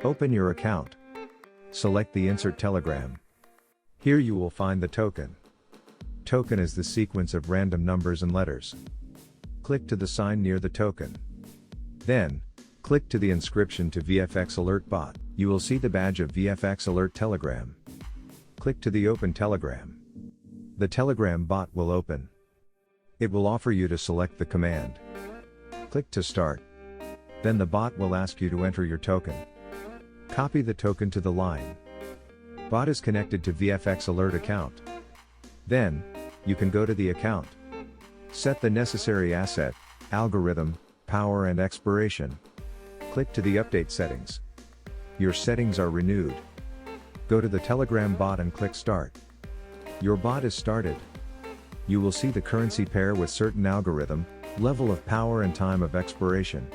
Open your account. Select the Insert Telegram. Here you will find the token. Token is the sequence of random numbers and letters. Click to the sign near the token. Then, click to the inscription to vfxAlert bot. You will see the badge of vfxAlert Telegram. Click to the Open Telegram. The Telegram bot will open. It will offer you to select the command. Click to start. Then the bot will ask you to enter your token. Copy the token to the line. Bot is connected to vfxAlert account. Then, you can go to the account. Set the necessary asset, algorithm, power and expiration. Click to the update settings. Your settings are renewed. Go to the Telegram bot and click start. Your bot is started. You will see the currency pair with certain algorithm, level of power and time of expiration.